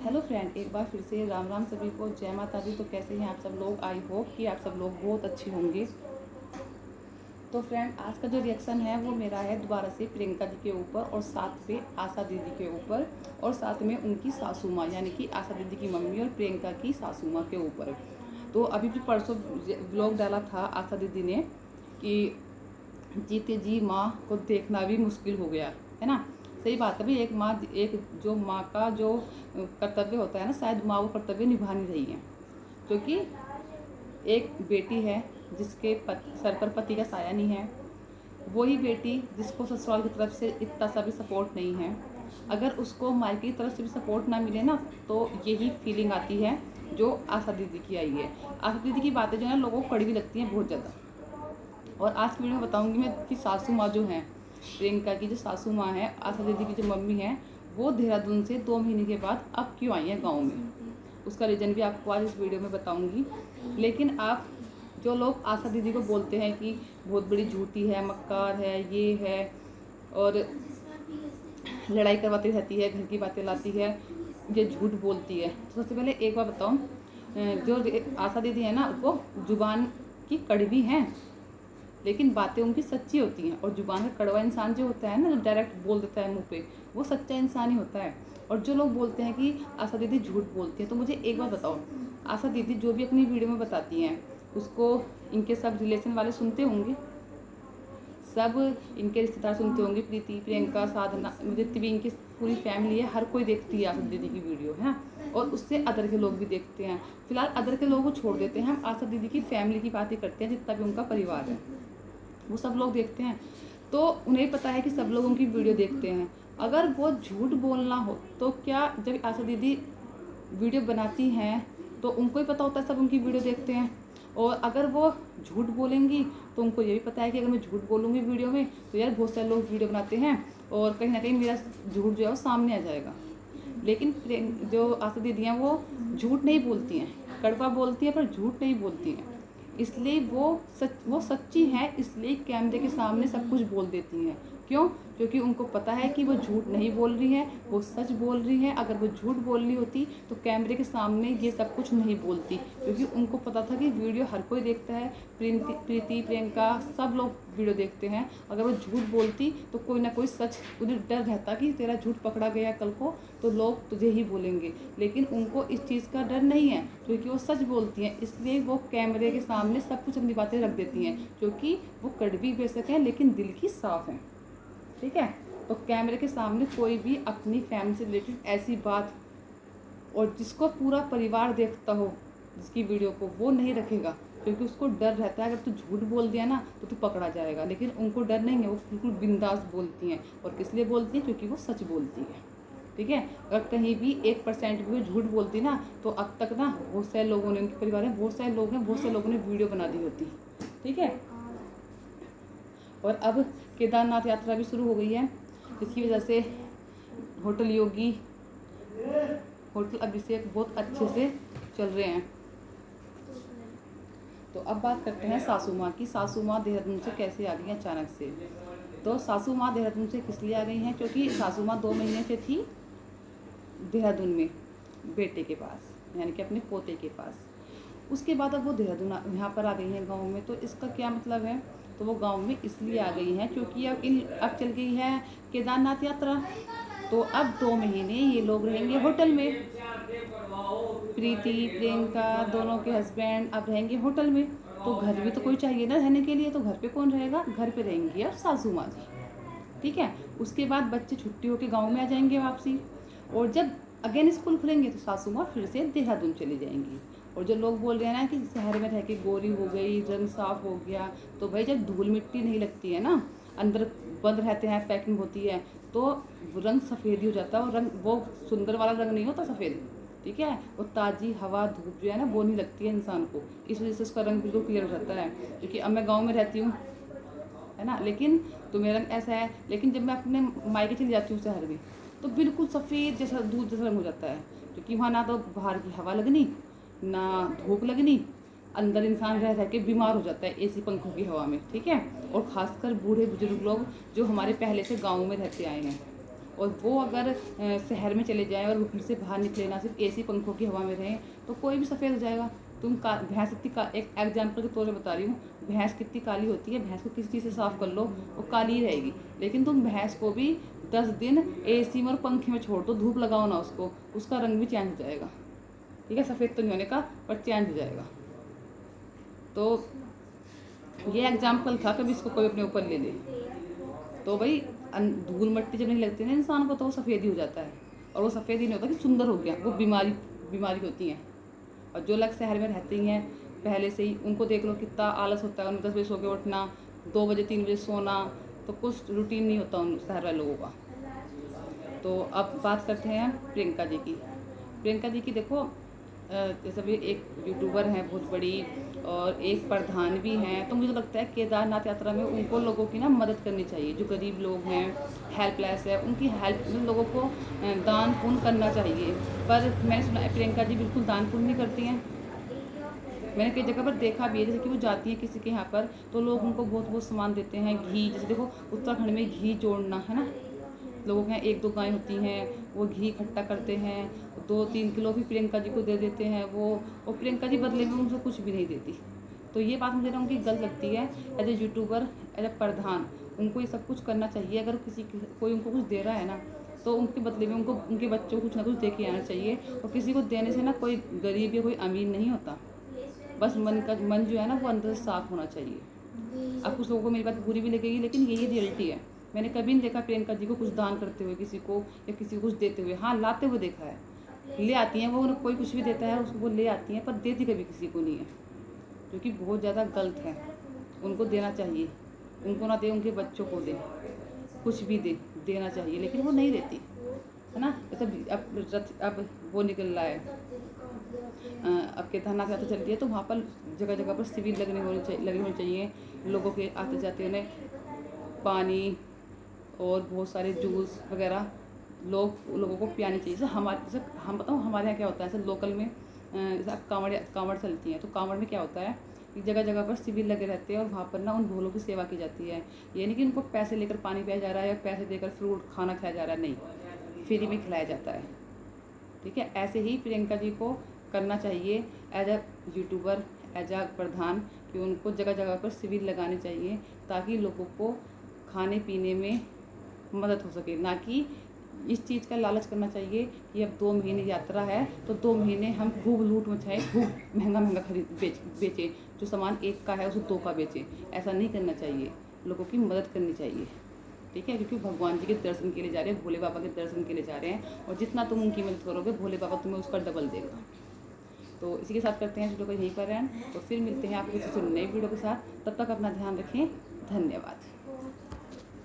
Hello friend, एक बार फिर से राम राम सभी को, जय माता दी। तो कैसे हैं आप सब लोग? आई होप कि आप सब लोग बहुत अच्छे होंगे। तो फ्रेंड, आज का जो रिएक्शन है वो मेरा है दोबारा से प्रियंका जी के ऊपर और साथ पे आशा दीदी के ऊपर और साथ में उनकी सासू माँ यानी कि आशा दीदी की मम्मी और प्रियंका की सासू माँ के ऊपर। तो अभी भी परसों व्लॉग डाला था आशा दीदी ने कि जीते जी माँ को देखना भी मुश्किल हो गया है ना। सही बात है भाई, एक जो माँ का जो कर्तव्य होता है ना, शायद माँ वो कर्तव्य निभा नहीं रही है। क्योंकि एक बेटी है जिसके सर पर पति का साया नहीं है, वही बेटी जिसको ससुराल की तरफ से इतना सा भी सपोर्ट नहीं है, अगर उसको मायके की तरफ से भी सपोर्ट ना मिले ना, तो यही फीलिंग आती है जो आशा दीदी की आई है। आशा दीदी की बातें जो है ना लोगों को कड़वी लगती हैं बहुत ज़्यादा। और आज की वीडियो में बताऊंगी मैं कि सासू माँ जो हैं, प्रियंका की जो सासू माँ है, आशा दीदी की जो मम्मी है, वो देहरादून से 2 महीने के बाद अब क्यों आई हैं गाँव में। उसका रीज़न भी आपको आज इस वीडियो में बताऊंगी। लेकिन आप जो लोग आशा दीदी को बोलते हैं कि बहुत बड़ी झूठी है, मक्कार है, ये है और लड़ाई करवाती रहती है, घर की बातें लाती है, ये झूठ बोलती है, तो सबसे पहले एक बार बताऊँ, जो आशा दीदी है ना वो जुबान की कड़वी हैं लेकिन बातें उनकी सच्ची होती हैं। और जुबान का कड़वा इंसान जो होता है ना, जो डायरेक्ट बोल देता है मुंह पे, वो सच्चा इंसान ही होता है। और जो लोग बोलते हैं कि आशा दीदी झूठ बोलती है, तो मुझे एक बात बताओ, आशा दीदी जो भी अपनी वीडियो में बताती हैं उसको इनके सब रिलेशन वाले सुनते होंगे, सब इनके रिश्तेदार सुनते होंगे, प्रीति, प्रियंका, साधना, जितनी भी इनकी पूरी फैमिली है, हर कोई देखती है आशा दीदी की वीडियो है ना। और उससे अदर के लोग भी देखते हैं। फिलहाल अदर के लोगों को छोड़ देते हैं, हम आशा दीदी की फैमिली की बातें करते हैं, जितना भी उनका परिवार है वो सब लोग देखते हैं। तो उन्हें पता है कि सब लोग उनकी वीडियो देखते हैं। अगर वो झूठ बोलना हो तो क्या, जब आशा दीदी वीडियो बनाती हैं तो उनको ही पता होता है सब उनकी वीडियो देखते हैं। और अगर वो झूठ बोलेंगी तो उनको ये भी पता है कि अगर मैं झूठ बोलूँगी वीडियो में तो यार बहुत सारे लोग वीडियो बनाते हैं और कहीं ना कहीं मेरा झूठ जो है वो सामने आ जाएगा। लेकिन जो आशा दीदी हैं वो झूठ नहीं बोलती हैं, कड़वा बोलती हैं पर झूठ नहीं बोलती हैं। इसलिए वो सच्ची हैं, इसलिए कैमरे के सामने सब कुछ बोल देती हैं। क्यों? क्योंकि उनको पता है कि वो झूठ नहीं बोल रही है, वो सच बोल रही है। अगर वो झूठ बोल रही होती तो कैमरे के सामने ये सब कुछ नहीं बोलती, क्योंकि उनको पता था कि वीडियो हर कोई देखता है, प्रीति, प्रियंका, सब लोग वीडियो देखते हैं। अगर वो झूठ बोलती तो कोई ना कोई सच, उन्हें डर रहता कि तेरा झूठ पकड़ा गया कल को तो लोग तुझे ही बोलेंगे। लेकिन उनको इस चीज़ का डर नहीं है, क्योंकि वो सच बोलती हैं, इसलिए वो कैमरे के सामने सब कुछ अपनी बातें रख देती हैं। क्योंकि वो कड़वी बेशक हैं लेकिन दिल की साफ हैं, ठीक है। तो कैमरे के सामने कोई भी अपनी फैमिली से रिलेटेड ऐसी बात, और जिसको पूरा परिवार देखता हो जिसकी वीडियो को, वो नहीं रखेगा, क्योंकि उसको डर रहता है अगर तू झूठ बोल दिया ना तो तू पकड़ा जाएगा। लेकिन उनको डर नहीं है, वो बिल्कुल बिंदास बोलती हैं। और किस लिए बोलती हैं? क्योंकि वो सच बोलती हैं, ठीक है। अगर कहीं भी 1% भी वो झूठ बोलती ना तो अब तक ना बहुत सारे लोगों ने, उनके परिवार में बहुत सारे लोग हैं, बहुत सारे लोगों ने वीडियो बना दी होती, ठीक है। और अब केदारनाथ यात्रा भी शुरू हो गई है, जिसकी वजह से होटल योगी, होटल अभिषेक बहुत अच्छे से चल रहे हैं। तो अब बात करते हैं सासू माँ की। सासू माँ देहरादून से कैसे आ गई हैं अचानक से? तो सासू माँ देहरादून से किस लिए आ गई हैं? क्योंकि सासू माँ 2 महीने से थी देहरादून में बेटे के पास, यानी कि अपने पोते के पास। उसके बाद अब वो देहरादून यहाँ पर आ गई हैं गाँव में। तो इसका क्या मतलब है? तो वो गांव में इसलिए आ गई हैं क्योंकि अब चल गई है केदारनाथ यात्रा। तो अब 2 महीने ये लोग रहेंगे होटल में। प्रीति, प्रियंका दोनों के हस्बैंड अब रहेंगे होटल में। तो घर भी तो कोई चाहिए ना रहने के लिए, तो घर पे कौन रहेगा? घर पे रहेंगी अब सासू माँ जी, ठीक है। उसके बाद बच्चे छुट्टी होकर गाँव में आ जाएंगे वापसी। और जब अगेन स्कूल खुलेंगे तो सासू माँ फिर से देहरादून चली जाएंगी। और जो लोग बोल रहे हैं ना कि शहर में रह के गोरी हो गई, रंग साफ हो गया, तो भाई जब धूल मिट्टी नहीं लगती है ना, अंदर बंद रहते हैं, पैकिंग होती है, तो रंग सफ़ेद ही हो जाता है। और रंग वो सुंदर वाला रंग नहीं होता सफ़ेद, ठीक है। वो ताज़ी हवा, धूप जो है ना वो नहीं लगती है इंसान को, इस वजह से उसका रंग बिल्कुल क्लियर हो जाता है। क्योंकि अब मैं गाँव में रहती हूँ, है ना, लेकिन तो मेरा रंग ऐसा है। लेकिन जब मैं अपने मायके चली जाती हूँ शहर में, तो बिल्कुल सफ़ेद जैसा दूध जैसा रंग हो जाता है। क्योंकि वहाँ ना तो बाहर की हवा लगनी, ना धूप लगनी, अंदर इंसान रह रह के बीमार हो जाता है एसी पंखों की हवा में, ठीक है। और ख़ासकर बूढ़े बुजुर्ग लोग जो हमारे पहले से गाँव में रहते आए हैं, और वो अगर शहर में चले जाएँ और वो घर से बाहर निकले ना, सिर्फ एसी पंखों की हवा में रहें, तो कोई भी सफ़ेद हो जाएगा। तुम भैंस इतनी एक एग्जाम्पल के तौर पे बता रही हूँ, भैंस कितनी काली होती है, भैंस को किसी चीज़ से साफ़ कर लो वो काली ही रहेगी। लेकिन तुम भैंस को भी 10 दिन एसी में और पंखे में छोड़ दो, धूप लगाओ ना उसको, उसका रंग भी चेंज हो जाएगा। ठीक है, सफ़ेद तो नहीं होने का पर चेंज हो जाएगा। तो ये एग्जाम्पल था, कभी इसको कोई अपने ऊपर ले ले। तो भाई धूल मिट्टी जब नहीं लगती ना इंसान को, तो वो सफ़ेद ही हो जाता है। और वो सफ़ेद ही नहीं होता कि सुंदर हो गया, वो बीमारी होती हैं। और जो लोग शहर में रहती हैं पहले से ही, उनको देख लो कितना आलस होता है, उन्हें 10 बजे सो के उठना, 2 बजे 3 बजे सोना, तो कुछ रूटीन नहीं होता उन शहर वाले लोगों का। तो अब बात करते हैं प्रियंका जी की। प्रियंका जी की देखो, जैसे भी एक यूट्यूबर हैं बहुत बड़ी और एक प्रधान भी हैं, तो मुझे लगता है केदारनाथ यात्रा में उनको लोगों की ना मदद करनी चाहिए। जो गरीब लोग हैं, हेल्पलेस है, उनकी हेल्प लोगों को दान पुण्य करना चाहिए। पर मैंने सुना है प्रियंका जी बिल्कुल दान पुण्य नहीं करती हैं। मैंने कई जगह पर देखा भी है, जैसे कि वो जाती हैं किसी के यहाँ पर, तो लोग उनको बहुत बहुत सामान देते हैं, घी, जैसे देखो उत्तराखंड में घी जोड़ना है ना, लोगों के यहाँ 1-2 गायें होती हैं, वो घी इकट्ठा करते हैं, 2-3 किलो भी प्रियंका जी को दे देते हैं वो, और प्रियंका जी बदले में उनसे कुछ भी नहीं देती। तो ये बात मुझे ना उनकी गलत लगती है। As a YouTuber, as a प्रधान, उनको ये सब कुछ करना चाहिए। अगर कोई उनको कुछ दे रहा है ना, तो उनके बदले में उनको उनके बच्चों को कुछ ना कुछ दे के आना चाहिए। और किसी को देने से ना कोई गरीब या कोई अमीर नहीं होता, बस मन जो है ना वो अंदर से साफ होना चाहिए। अब कुछ लोगों को मेरी बात बुरी भी लगेगी, लेकिन यही रियलिटी है। मैंने कभी नहीं देखा प्रियंका जी को कुछ दान करते हुए किसी को, या किसी को कुछ देते हुए। हाँ, लाते हुए देखा है, ले आती हैं वो, उन्हें कोई कुछ भी देता है उसको वो ले आती हैं, पर देती कभी किसी को नहीं है, जो कि बहुत ज़्यादा गलत है। उनको देना चाहिए, उनको ना दे, उनके बच्चों को दे, कुछ भी देना चाहिए, लेकिन वो नहीं देती है ना। जैसे अब वो निकल रहा है, अब केदारनाथ यात्रा चल रही है, तो वहाँ पर जगह जगह पर शिविर लगे होने चाहिए। लोगों के आते जाते उन्हें पानी और बहुत सारे जूस वगैरह लोगों को पियानी चाहिए। जैसे हम बताऊँ हमारे यहाँ क्या होता है, जैसे लोकल में जैसे कांवड़ चलती हैं, तो कांवड़ में क्या होता है कि जगह जगह पर शिविर लगे रहते हैं, और वहाँ पर ना उन भोलों की सेवा की जाती है। ये नहीं कि उनको पैसे लेकर पानी पिया जा रहा है या पैसे देकर फ्रूट खाना खाया जा रहा है, नहीं, फ्री में खिलाया जाता है। ठीक है, ऐसे ही प्रियंका जी को करना चाहिए as a YouTuber, as a प्रधान, कि उनको जगह जगह पर शिविर लगाने चाहिए, ताकि लोगों को खाने पीने में मदद हो सके। ना कि इस चीज़ का लालच करना चाहिए कि अब 2 महीने यात्रा है तो 2 महीने हम खूब लूट मचाएं, खूब महंगा बेचें, जो सामान 1 का है उसे 2 का बेचें। ऐसा नहीं करना चाहिए, लोगों की मदद करनी चाहिए। ठीक है, क्योंकि भगवान जी के दर्शन के लिए जा रहे हैं, भोले बाबा के दर्शन के लिए जा रहे हैं, और जितना तुम उनकी मदद करोगे भोले बाबा तुम्हें उसका डबल देगा। तो इसी के साथ करते हैं वीडियो को यहीं पर एंड, तो फिर मिलते हैं आपको किसी नई वीडियो के साथ। तब तक अपना ध्यान रखें, धन्यवाद।